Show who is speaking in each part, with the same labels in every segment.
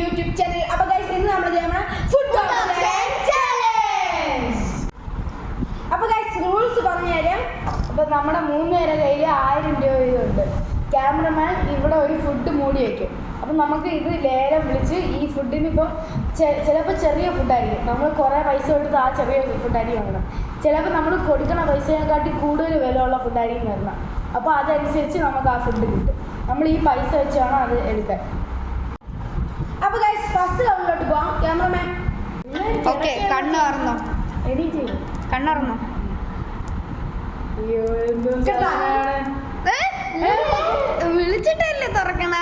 Speaker 1: YouTube channel. അപ്പോൾ guys ഇന്ന് നമ്മൾ ചെയ്യുന്ന ഫുഡ് ചാലഞ്ച്. അപ്പോൾ ഗൈസ് റൂൾസ് പറഞ്ഞുതരാം. അപ്പോൾ നമ്മുടെ 3 പേരുടെ കയ്യിൽ 1000 രൂപ വീതമുണ്ട്. ക്യാമറമാൻ ഇവിടെ ഒരു ഫുഡ് മൂടി വയ്ക്കും. അപ്പം നമുക്ക് ഇത് ലേലം വിളിച്ച് ഈ ഫുഡിന് ഇപ്പോൾ ചിലപ്പോൾ ചെറിയ ഫുഡായിരിക്കും, നമ്മൾ കുറേ പൈസ കൊടുത്ത് ആ ചെറിയ ഫുഡായിരിക്കും വാങ്ങണം. ചിലപ്പോൾ നമ്മൾ കൊടുക്കുന്ന പൈസയെക്കാട്ടി കൂടുതൽ വിലയുള്ള ഫുഡായിരിക്കും വരണം. അപ്പോൾ അതനുസരിച്ച് നമുക്ക് ആ ഫുഡ് കിട്ടും. നമ്മൾ ഈ പൈസ വെച്ച് വേണം അത് എടുക്കാൻ. അപ്പോൾ ഗൈസ് ഫസ്റ്റ് റൗണ്ടിലോട്ട് പോകാം. ക്യാമറമാൻ
Speaker 2: ഓക്കെ, കണ്ണ് തുറന്നോ?
Speaker 1: എഡിറ്റ് ചെയ്യും.
Speaker 2: കണ്ണുറന്നോ? വിളിച്ചിട്ടല്ലേ തുറക്കണ?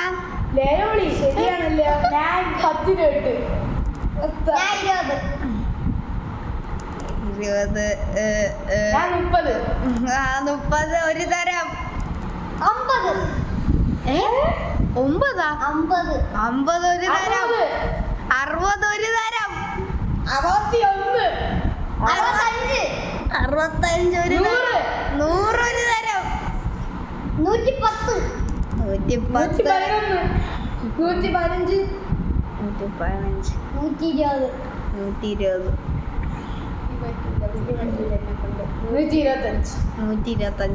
Speaker 1: ലേലം വിളി ശരിയാണല്ലോ. ഞാൻ 10 രൂപ ഇട്ട്
Speaker 2: 20
Speaker 1: ഞാൻ 30.
Speaker 2: 30 ഒരു തരം.
Speaker 3: 50
Speaker 2: 9 50 ഒരു തരം. 60 ഒരു തരം.
Speaker 1: 61
Speaker 2: 65 ഒരു തരം. 100 ഒരു തരം.
Speaker 3: 110
Speaker 2: 110
Speaker 1: 111 115
Speaker 2: 115
Speaker 3: 120
Speaker 2: 120
Speaker 1: 125
Speaker 2: 125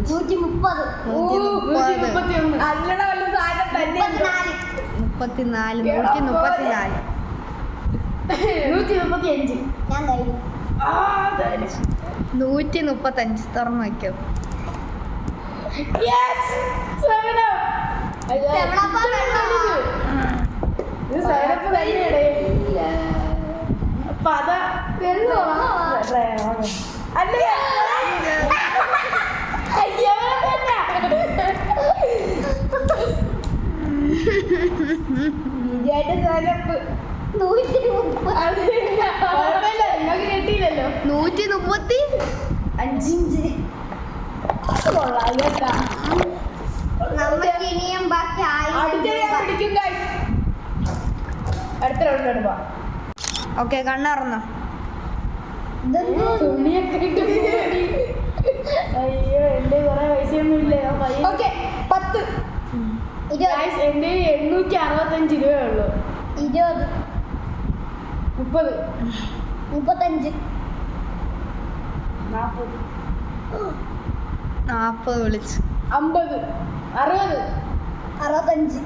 Speaker 3: 130
Speaker 1: 131 അല്ലട വല്ല സാധനം തന്നെ
Speaker 2: 34 134
Speaker 1: 135
Speaker 3: ഞാൻ കഴിഞ്ഞു.
Speaker 2: 135 തുറന്നു വയ്ക്കോ?
Speaker 1: കിട്ടിയില്ലല്ലോ.
Speaker 2: 135
Speaker 3: നമുക്ക് ഇനിയും ബാക്കി
Speaker 1: അടുത്ത റൗണ്ടിലോട്ട് പോവാം.
Speaker 2: ഓക്കെ, കണ്ണുറന്നോ?
Speaker 1: തുണിയൊക്കെ ഇട്ട് അയ്യോ എന്റെ കുറെ പൈസയൊന്നും ഇല്ല. ഓക്കെ 10. എന്റെ 865 രൂപയേ ഉള്ളൂ.
Speaker 3: 20
Speaker 1: 30
Speaker 3: 35
Speaker 2: 40 വിളിച്ചു.
Speaker 1: 50 60
Speaker 3: 65
Speaker 1: 70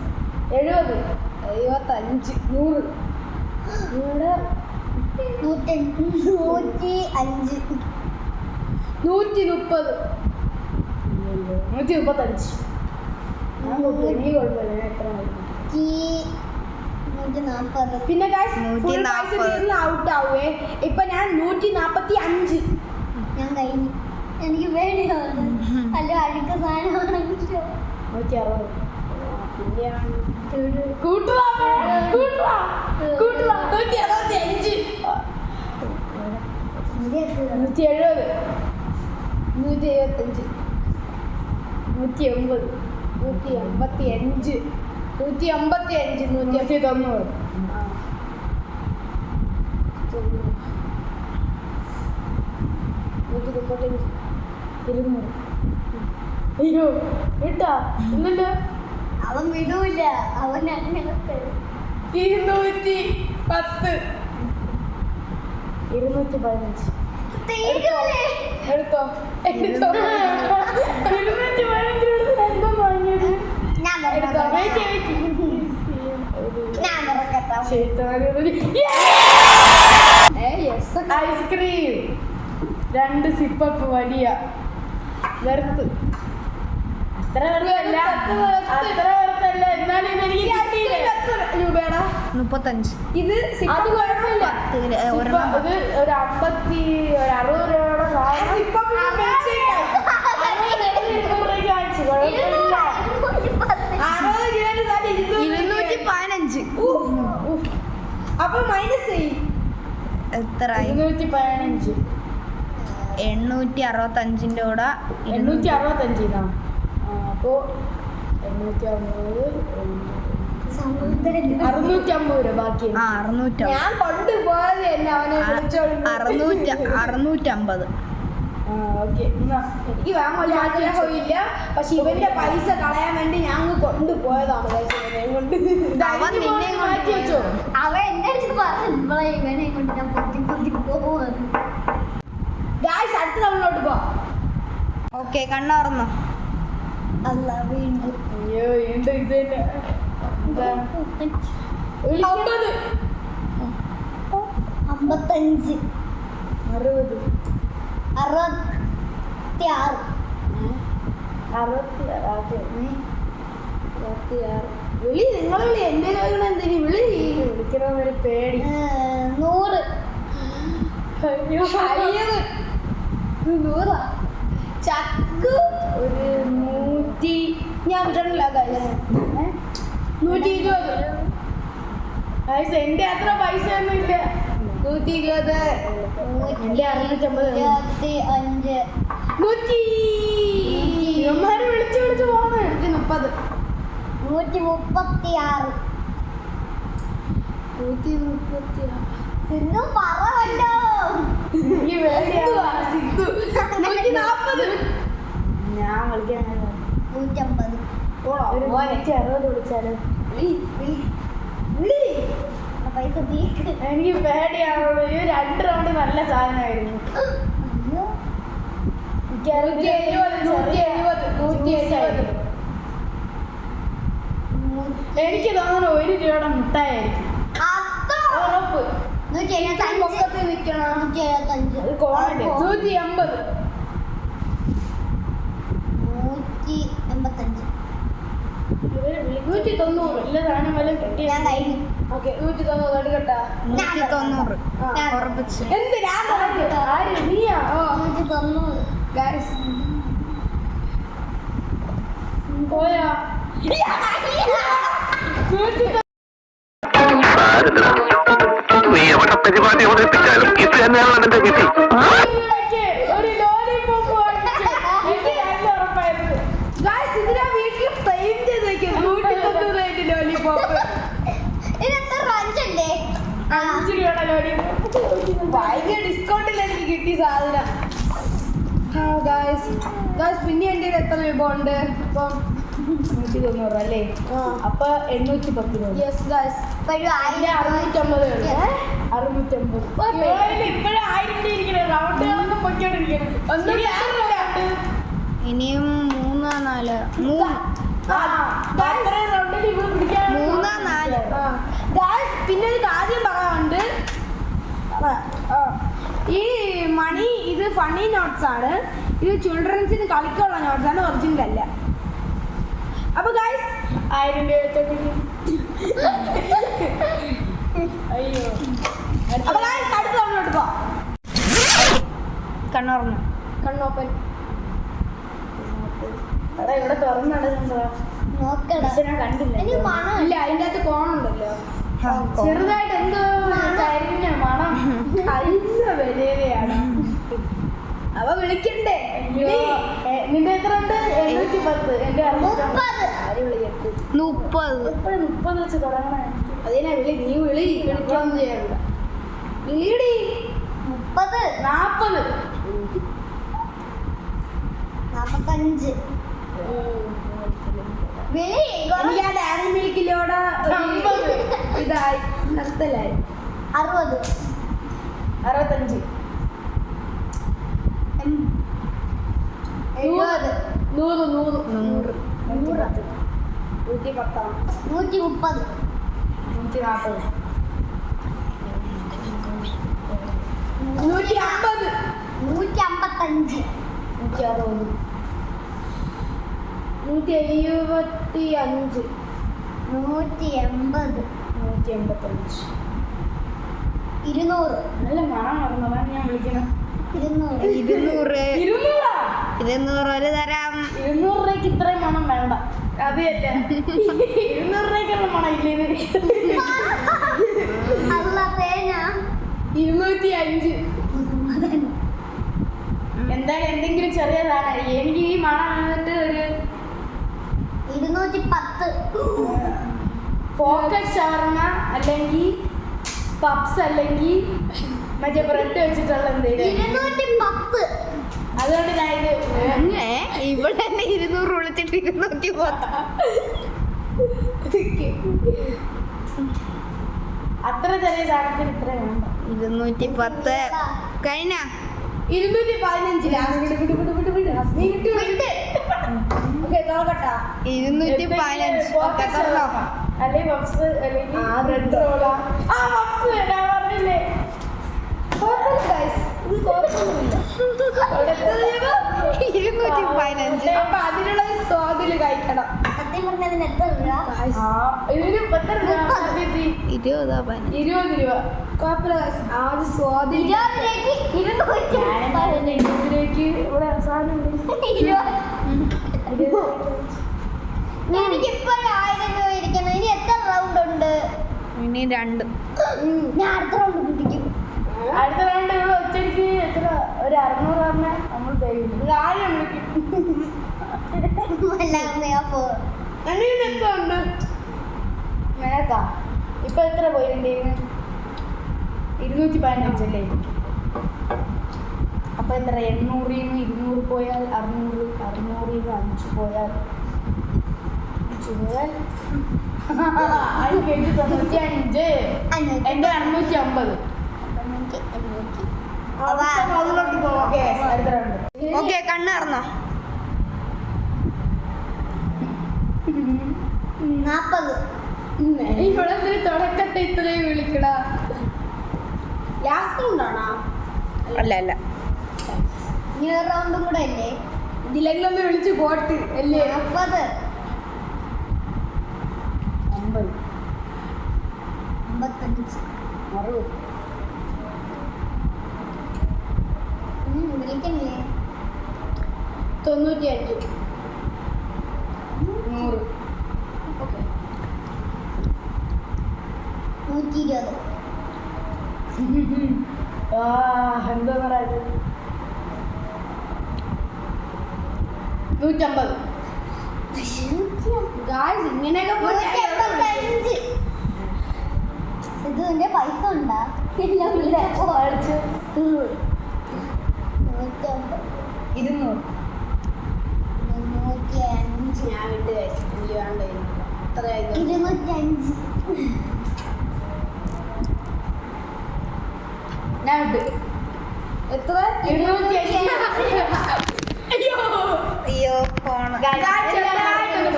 Speaker 1: 75 100
Speaker 3: 105
Speaker 1: 130 135. എനിക്ക് കുഴപ്പമില്ല, ഞാൻ എത്ര മതി.
Speaker 3: 140
Speaker 1: പിന്നെ ഔട്ട് ആവുവേ. ഇപ്പൊ ഞാൻ 145.
Speaker 3: ഞാൻ കഴിഞ്ഞു. എനിക്ക് പേടിയാണ്. അല്ല അഴുക്ക സാധനമാണെങ്കിലോ.
Speaker 1: 160 പിന്നെയാണ് 165 170 175 185 185 190 200 അയ്യോ കേട്ടാ ഇല്ലല്ലോ.
Speaker 3: അവൻ വിടൂല. അവൻ അങ്ങനെ
Speaker 1: 210 215
Speaker 3: തീരൂലേ?
Speaker 1: എടുത്തോ 215 എന്തോ വാങ്ങിയത്.
Speaker 3: ഞാൻ
Speaker 1: എടുത്തോ ഐസ്ക്രീം 2 സിപ്പപ്പ് വലിയ വെറുത്ത്. അത്ര വെറുത്തല്ല, എന്നാലും ഇതെനിക്ക് കിട്ടിയില്ലേ. രൂപയുടെ
Speaker 2: 35
Speaker 1: ഇത് അത് കുഴപ്പമില്ല. ഇത് ഒരു 50 ഒരു 60 രൂപയുടെ സാധനം
Speaker 2: 215
Speaker 1: അപ്പൊ മൈനസ്
Speaker 2: എത്ര?
Speaker 1: 215
Speaker 2: 865 കൂടെ
Speaker 1: 865 അപ്പോ 850 650 രൂപ ബാക്കി.
Speaker 2: 600
Speaker 1: ഞാൻ കൊണ്ടുപോയത് തന്നെ അവനെ
Speaker 2: 650.
Speaker 1: ഓക്കെ, എനിക്ക് വാങ്ങാൻ ആഗ്രഹമില്ല, പക്ഷെ ഇവന്റെ പൈസ കളയാൻ വേണ്ടി ഞാൻ കൊണ്ടുപോയതാണ്.
Speaker 2: അവൻ നിന്നെ
Speaker 1: മാറ്റി വെച്ചോ.
Speaker 3: അവൻ എന്റെ അടുത്ത് പറഞ്ഞ ഇവനെ കൊണ്ട് ഞാൻ പൊട്ടി പോകുന്നു.
Speaker 1: ഗായ്സ് അടുത്ത തവണോട്ട് പോ.
Speaker 2: ഓക്കെ കണ്ണുറന്നോ.
Speaker 3: അല്ല വീണ്ടും
Speaker 1: അയ്യോ വീണ്ടും ഇത് തന്നെ. എന്താ? 50
Speaker 3: 55
Speaker 1: 60
Speaker 3: 66
Speaker 1: വിളി നിങ്ങൾ വിളി എന്റെ കൈകൾ എന്തിനു വിളി വിളിക്കണമെന്നൊരു പേടി.
Speaker 3: 100
Speaker 1: അയ്യോ, 100 ചക്ക് ഒരു 100. ഞാൻ വിട്ടിട്ടില്ല 120. എന്റെ അത്ര പൈസ ഒന്നും ഇല്ല. 120 എന്റെ 650 100. ഇവന്മാര് വിളിച്ചു വിളിച്ചു പോണ്. 130
Speaker 3: 136
Speaker 1: 136.
Speaker 3: സിന്ധു പറവല്ലോ.
Speaker 1: എനിക്ക് വേണ്ടിയാ. സിദ്ധു 140. ഞാൻ കളിക്കാൻ
Speaker 3: 150
Speaker 1: 60 വിളിച്ചാലോ?
Speaker 3: പൈസ തീക്ക്.
Speaker 1: എനിക്ക് പേടിയാണുള്ളൂ. ഈ 2 റൗണ്ട് നല്ല സാധനമായിരുന്നു. 170. എനിക്ക് തോന്നുന്നു 1 രൂപയുടെ മുട്ടായിരിക്കും. ഉറപ്പ്. പൊക്കത്തിൽ നിൽക്കണം. അത് കോണല്ലേ. 180.
Speaker 3: 185
Speaker 1: 190. എല്ലാ സാധനം വല്ലതും കിട്ടിയ
Speaker 3: ഞാൻ കഴിഞ്ഞു.
Speaker 1: ഓക്കെ 190 എടുക്കട്ടാ.
Speaker 2: 190
Speaker 3: ഞാൻ
Speaker 2: ഉറപ്പിച്ച്.
Speaker 1: എന്ത് ഞാൻ പറഞ്ഞു? ആര്? നീയാ?
Speaker 3: 190
Speaker 1: ഗായ്സ് പോയാ.
Speaker 4: നീ എവിടെ പരിപാടി അവതരിപ്പിച്ചാലും ഇത് തന്നെയാണ് എന്റെ വിധി.
Speaker 1: ഒരു ലോലിപോപ്പ് ഉറപ്പായിരുന്നു. ഗായ്സ് ഇതിനാ വീട്ടിൽ ഫ്രെയിം ചെയ്ത് വെക്കും. 190 ലോലിപോപ്പ്.
Speaker 3: ഇതിനെത്ര റഞ്ചല്ലേ?
Speaker 1: 5 രൂപയുടെ ലോലിപോപ്പ്. ഭയങ്കര ഡിസ്കൗണ്ടിൽ എനിക്ക് കിട്ടിയ സാധനം. ഗായ്സ് പിന്നെ എൻ്റെ എത്ര രൂപ ഉണ്ട് ഇപ്പം? 190 അല്ലേ? അപ്പൊ 810 രൂപ. Yes guys.
Speaker 3: ഇപ്പോഴും
Speaker 1: 650 ഇപ്പോഴും 1000 ഇരിക്കണേ. റൗണ്ടുകളൊന്നും പൊയ്ക്കോണ്ടിരിക്കണം. ഒന്നും
Speaker 2: ഇനിയും 3 4
Speaker 1: പിന്നെ ഒരു കാര്യം പറയാനുണ്ട്. ഈ മണി ഇത് ഫണി നോട്ട്സ് ആണ്. ഇത് ചിൽഡ്രൻസിന് കളിക്കാനുള്ള നോട്ട്സ് ആണ്, ഒറിജിനൽ അല്ല. അപ്പൊ ഗായ്സ് 1000 രൂപ വെച്ചോണ്ടിരിക്കും. അയ്യോ. അപ്പൊ ഗായ്സ് അടുത്ത തവണോട്ട് പോ.
Speaker 2: കണ്ണുറന്നു.
Speaker 1: കണ്ണോപ്പൻ. എടാ ഇവിടെ തുറന്നടങ്ങുമ്പോ
Speaker 3: നോക്കടാ.
Speaker 1: ഞാൻ കണ്ടില്ല.
Speaker 3: എനിക്ക് മണം
Speaker 1: ഇല്ല, അതിന്റെ അകത്ത് കോണുണ്ടല്ലോ. ചെറുതായിട്ട് എന്തോ കരിഞ്ഞ മണം. കരിഞ്ഞ വിലയാണ്. അവ വിളിക്കണ്ടേ? നിന്റെ എത്ര ഉണ്ട്? 810. എന്റെ
Speaker 3: 30.
Speaker 1: ആര് വിളിക്കട്ടെ?
Speaker 2: 30.
Speaker 1: എപ്പോഴും 30 വെച്ച് തുടങ്ങണേ. അതിനെ വിളി. നീ വിളിക്കൊന്നും ചെയ്യാറില്ല. വിളിയടി.
Speaker 3: 30
Speaker 1: 40.
Speaker 3: 45 വിളി.
Speaker 1: എനിക്ക് ആ ഡയറി മിൽക്കിലോടെ ഇതായി നിർത്തലായി.
Speaker 3: 60
Speaker 1: 65
Speaker 3: 70
Speaker 1: 100 100
Speaker 2: 100
Speaker 1: 110 130
Speaker 3: 130
Speaker 1: 140 150
Speaker 3: 155
Speaker 1: 160 175
Speaker 3: 180
Speaker 1: 185.
Speaker 3: 200
Speaker 1: നല്ല മണം നടന്നതാണ് ഞാൻ വിളിക്കണം.
Speaker 3: 200
Speaker 2: 200
Speaker 1: 200
Speaker 2: 200 ഒരു തരം.
Speaker 1: 200 രൂപയ്ക്ക് ഇത്രയും മണം വേണ്ട. അത് തന്നെ 200 രൂപയ്ക്കുള്ള മണം ഇല്ലേ?
Speaker 3: അല്ല തേങ്ങ
Speaker 1: 205. എന്തായാലും എന്തെങ്കിലും ചെറിയ സാധനം. എനിക്ക് ഈ മണം വന്നിട്ട് ഒരു
Speaker 3: 210
Speaker 1: ഫോക്കസ് ഷവർമ അല്ലെങ്കിൽ പപ്സ് അല്ലെങ്കിൽ മറ്റേ ബ്രെഡ് വെച്ചിട്ടുള്ള എന്തെങ്കിലും.
Speaker 3: 210
Speaker 1: അതുകൊണ്ട് ഞാൻ ഇത്
Speaker 2: ഇവിടെ തന്നെ 200 വിളിച്ചിട്ട് 210.
Speaker 1: അത്ര ചെറിയ സാധനത്തിന് ഇത്ര വേണ്ട.
Speaker 2: 210 കഴിഞ്ഞ
Speaker 1: 215 ലാസ്റ്റ്. ഓക്കെ തുറക്കട്ടാ.
Speaker 2: 215 ഓക്കെ തുറന്നോ.
Speaker 1: അല്ലെങ്കിൽ പപ്സ് അല്ലെങ്കിൽ ബ്രെഡ് റോളാ. ആ പപ്സ് ഞാൻ പറഞ്ഞില്ലേ. കുഴപ്പമില്ല guys. ഇത് കുഴപ്പമൊന്നുമില്ല.
Speaker 2: 215
Speaker 1: അപ്പൊ അതിനുള്ള സ്വാദില് കഴിക്കണം.
Speaker 3: സത്യം പറഞ്ഞതിന് എത്ര രൂപ?
Speaker 1: ഇതിന് എത്ര രൂപ?
Speaker 2: 20
Speaker 1: 20 രൂപ. കുഴപ്പമില്ല guys. ആ ഒരു സ്വാദില്
Speaker 3: 20
Speaker 1: ഇതിലേക്ക് ഇവിടെ അവസാനം
Speaker 3: എനിക്ക് ഇപ്പോഴും 1000 രൂപ ഇരിക്കണം. ഇനി എത്ര റൗണ്ട് ഉണ്ട്?
Speaker 2: ഇനി 2
Speaker 3: ഞാൻ അടുത്ത റൗണ്ട് പിടിക്കും.
Speaker 1: അടുത്ത റൗണ്ട് ഇവിടെ ഒറ്റയ്ക്ക് എത്ര ഒരു 600 പറഞ്ഞാൽ നമ്മൾ തരും. ആരും വിളിക്കും. അങ്ങനെ എത്ര ഉണ്ട് മേക്കാ? ഇപ്പൊ എത്ര പോയിട്ടുണ്ട്? 215 അല്ലേ? അപ്പൊ എത്ര? 800 200 പോയാൽ 600, 600 5 പോയാൽ 5 പോയാൽ 595. എന്റെ 650.
Speaker 2: ഓക്കെ കണ്ണ് തുറന്നോ.
Speaker 3: 40.
Speaker 1: ഇവിടെ തുടക്കത്തെ ഇത്രയും വിളിക്കണ ലാസ്റ്റ് കൊണ്ടാണോ?
Speaker 2: അല്ല അല്ല
Speaker 3: ഇനി ഒരു റൗണ്ടും കൂടെ അല്ലേ?
Speaker 1: ഇതിലെങ്കിലൊന്ന് വിളിച്ച് പോട്ട് അല്ലേ?
Speaker 3: 40.
Speaker 1: 50
Speaker 3: 55.
Speaker 1: 60
Speaker 3: വിളിക്കണില്ലേ?
Speaker 1: 95 100. ഓക്കെ
Speaker 3: 120.
Speaker 1: എന്താ പറയുന്നത്? 150. ഗായ്സ് ഇങ്ങനെയൊക്കെ പോയി
Speaker 3: 185. ഇത് എന്റെ പൈസ ഉണ്ടാ? ഇല്ല ഇല്ല.
Speaker 1: 200.
Speaker 3: 205.
Speaker 1: ഞാൻ വിട്ട് ഗൈസ്. എനിക്ക് വേണ്ട എത്രയായിരുന്നു?
Speaker 3: 205.
Speaker 1: ഞാൻ വിട്ട്. എത്ര? 205.
Speaker 2: അയ്യോ ഫോൺ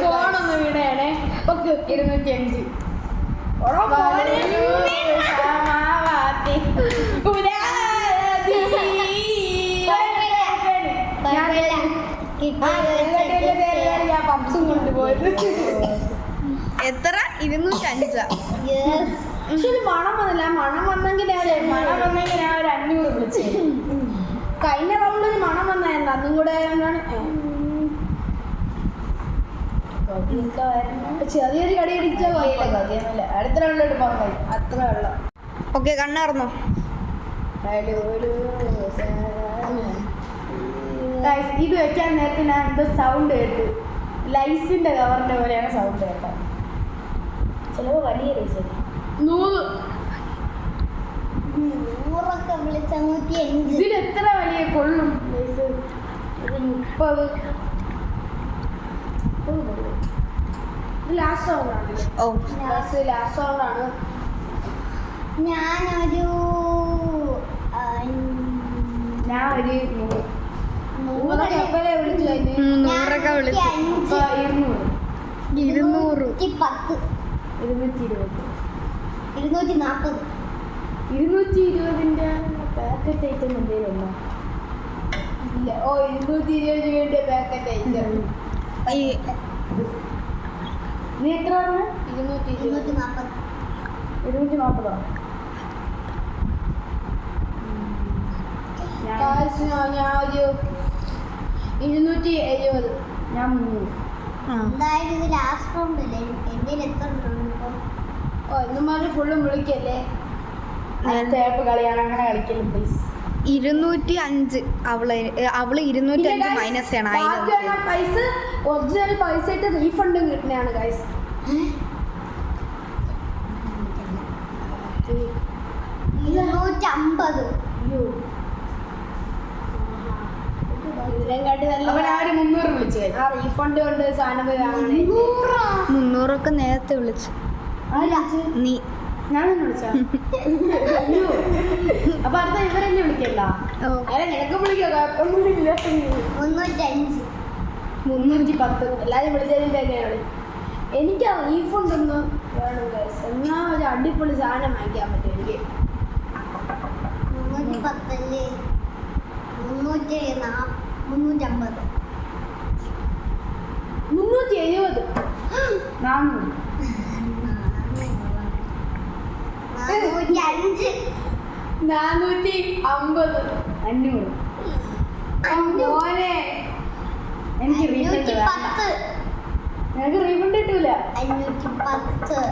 Speaker 1: ഫോണൊന്ന് വീണേണേ. 205. ഞാൻ പപ്സും കൊണ്ടുപോയത്.
Speaker 2: എത്ര? 205.
Speaker 1: പക്ഷെ ഇത് മണം വന്നില്ല. മണം വന്നെങ്കിൽ ഞാൻ ഒരു 500 വിളിച്ചു. കഴിഞ്ഞ റൗണ്ടിൽ മണം വന്നായിരുന്നു. അതും കൂടെ ചെറിയൊരു കടി അടിച്ചാൽ കുഴപ്പമില്ല. അടുത്ത റൗണ്ടിലോട്ട് പോകാം. അത്ര വെള്ളം.
Speaker 2: ഓക്കെ കണ്ണ് തുറന്നോ.
Speaker 1: ഇത് വെക്കാൻ നേരത്തെ ഞാൻ എന്തോ സൗണ്ട് കേട്ടു. ലൈസിന്റെ കവറിന്റെ പോലെയാണ് സൗണ്ട് കേട്ടത്. ചിലപ്പോൾ വലിയ ലൈസ് 100.
Speaker 3: 100 വിളിച്ച 105.
Speaker 1: ഇതിൽ എത്ര വലിയ കൊള്ളും ലൈസ്? ഇത് 30. ഇത് ലാസ്റ്റ് റൗണ്ടാണ്.
Speaker 2: ഓ
Speaker 1: ലാസ്റ്റ് റൗണ്ടാണ്.
Speaker 3: ഞാനൊരു
Speaker 1: ഞാൻ ഒരു
Speaker 3: 100
Speaker 1: വിളിച്ചു കഴിഞ്ഞു.
Speaker 2: 100 വിളിച്ചു.
Speaker 1: 200.
Speaker 2: 200
Speaker 3: 210.
Speaker 1: 220.
Speaker 3: 240.
Speaker 1: 220ന്റെ പാക്കറ്റ് ഐറ്റം എന്തെങ്കിലും ഉണ്ടോ? ഇല്ല. 220 രൂപയുടെ പാക്കറ്റ് ഐറ്റം. നീ എത്ര പറഞ്ഞു? 240. 240. ഞാൻ ഒരു 270. ഞാൻ 300.
Speaker 3: എന്തായാലും ഇത് ലാസ്റ്റ് റൗണ്ട് അല്ലേ? എന്റെ എത്ര ഉണ്ട്?
Speaker 1: എന്തുമാതിരി ഫുള്ളും വിളിക്കല്ലേ. തേപ്പ് കളിയാണ്. അങ്ങനെ കളിക്കല്ലേ പ്ലീസ്.
Speaker 2: 205. അവള് 205 മൈനസ് ആണ്.
Speaker 1: പൈസ ഒറിജിനൽ പൈസ ആയിട്ട് റീഫണ്ട് കിട്ടുന്നതാണ് ഗൈസ്.
Speaker 3: 250.
Speaker 1: അയ്യോ ഇതിനെക്കാട്ടി നല്ല 300 വിളിച്ചു. ആ റീഫണ്ട് കൊണ്ട് സാധനം പോയി വാങ്ങണേ.
Speaker 2: 300 ഒക്കെ നേരത്തെ വിളിച്ചു. നീ
Speaker 1: ഞാൻ തന്നെ വിളിച്ചാ അപ്പൊ അടുത്ത ഇവരെന്നെ വിളിക്കല്ല അല്ല നിനക്ക് വിളിക്കാം കുഴപ്പമൊന്നുമില്ല
Speaker 3: 305
Speaker 1: 310 എല്ലാരും വിളിച്ചതിന്റെ തന്നെയാണ് എനിക്ക് ആ റീഫണ്ട് ഒന്ന് വേണം guys. എന്നാ ഒരു അടിപൊളി സാധനം വാങ്ങിക്കാൻ പറ്റും എനിക്ക്
Speaker 3: 310 350
Speaker 1: 370 400 450 500 മോനെ എനിക്ക് റീഫണ്ട് വേണ്ട നിനക്ക് റീഫണ്ട് കിട്ടൂല
Speaker 3: 510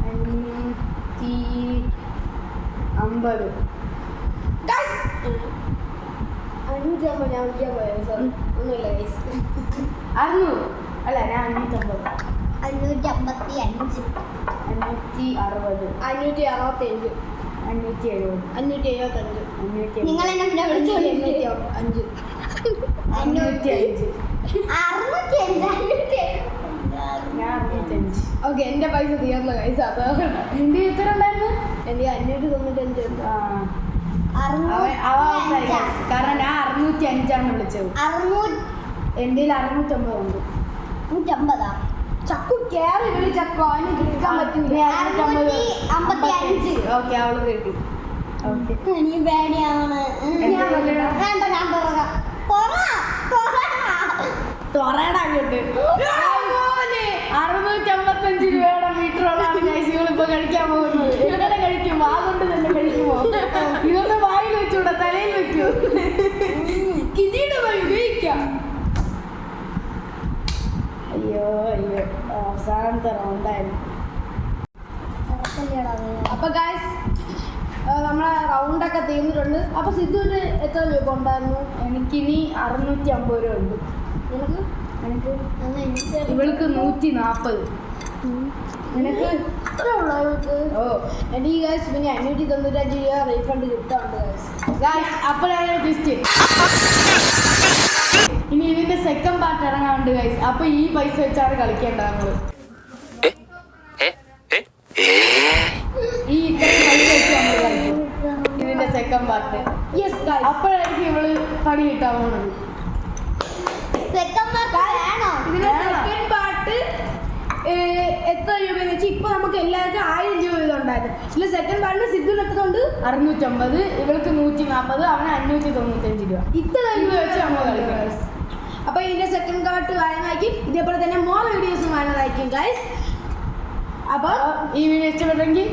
Speaker 1: 550 550 ഞാൻ വിളിക്കാൻ പോയത് സോറി ഒന്നുമില്ല ഗൈസ് 600 അല്ല ഞാൻ 550
Speaker 3: 555
Speaker 1: 560 565 570
Speaker 3: നിങ്ങൾ എന്നെ പിന്നെ വിളിച്ചോളൂ
Speaker 1: 505 ഞാൻ 505 ഓക്കെ എന്റെ പൈസ തീർന്ന കൈസ നിന്റെ എത്ര ഉണ്ടായിരുന്നു എനിക്ക് 595 കാരണം ഞാൻ 605 വിളിച്ചത് എന്റെ 650 ഉണ്ട്
Speaker 3: 150
Speaker 1: ചക്കു കേറി വിളി ചക്കു അവന് കിട്ടാൻ പറ്റൂല
Speaker 3: 655
Speaker 1: ഓക്കെ അവള് കേട്ടു ഓക്കെ
Speaker 3: എനിക്ക് പേടിയാണ്
Speaker 1: ഞാൻ വല്ലടാ.
Speaker 3: വേണ്ട ഞാൻ തുറക്കാം
Speaker 1: തൊറയടാ അങ്ങോട്ട് 655 രൂപയുടെ മീറ്ററുകളാണ് ഗൈസുകൾ ഇപ്പൊ കഴിക്കാൻ പോകുന്നത് എങ്ങനെ കഴിക്കും വാ കൊണ്ട് തന്നെ കഴിക്കുമോ ഇതൊന്ന് വായിൽ വെച്ചൂടാ തലയിൽ വെക്കൂ കിരീടം ഉപയോഗിക്കാം അയ്യോ അവസാനത്തെ റൗണ്ടായിരുന്നു അപ്പൊ ഗൈസ് നമ്മളെ റൗണ്ടൊക്കെ തീർന്നിട്ടുണ്ട് അപ്പൊ സിദ്ധുവിന് എത്ര രൂപ ഉണ്ടായിരുന്നു എനിക്കിനി 650 രൂപ ഉണ്ട് നിനക്ക് ഇവൾക്ക് 140 നിനക്ക് അത്ര ഉള്ളൂ ഓ എനിക്ക് ഗൈസ് പിന്നെ 595 രൂപ റീഫണ്ട് കിട്ടാറുണ്ട് ഗൈസ് അപ്പോഴാണ് ലിസ്റ്റ് ഇനി ഇതിന്റെ സെക്കൻഡ് പാർട്ട് ഇറങ്ങാറുണ്ട് ഗൈസ് അപ്പൊ ഈ പൈസ വെച്ചാണ് കളിക്കേണ്ടത് നമ്മള് ഈ ഇത്രയും പൈസ വെച്ച് നമ്മൾ കളിക്കും ഇതിന്റെ സെക്കൻഡ് പാർട്ട് യെസ് ഗൈസ് അപ്പോഴായിരിക്കും ഇവള് പണി കിട്ടാൻ പോകുന്നത് ഇതിന്റെ സെക്കൻഡ് പാർട്ട് എത്ര രൂപയെന്ന് വെച്ചാൽ ഇപ്പൊ നമുക്ക് എല്ലാവർക്കും 1000 രൂപ ഇതുണ്ടായിരുന്നു ഇതിൽ സെക്കൻഡ് പാർട്ടിന് സിദ്ധുവിന് എത്ര ഉണ്ട് 650 ഇവൾക്ക് 140 അവന് 595 രൂപ ഇത്ര രൂപ വെച്ച് നമ്മൾ കളിക്കും അപ്പൊ ഇതിന്റെ സെക്കൻഡ് പാർട്ട് വായനായിരിക്കും ഇതേപോലെ തന്നെ മോർ വീഡിയോസും വായനതായിരിക്കും ഗൈസ് അപ്പൊ ഈ വീഡിയോ ഇഷ്ടപ്പെട്ടെങ്കിൽ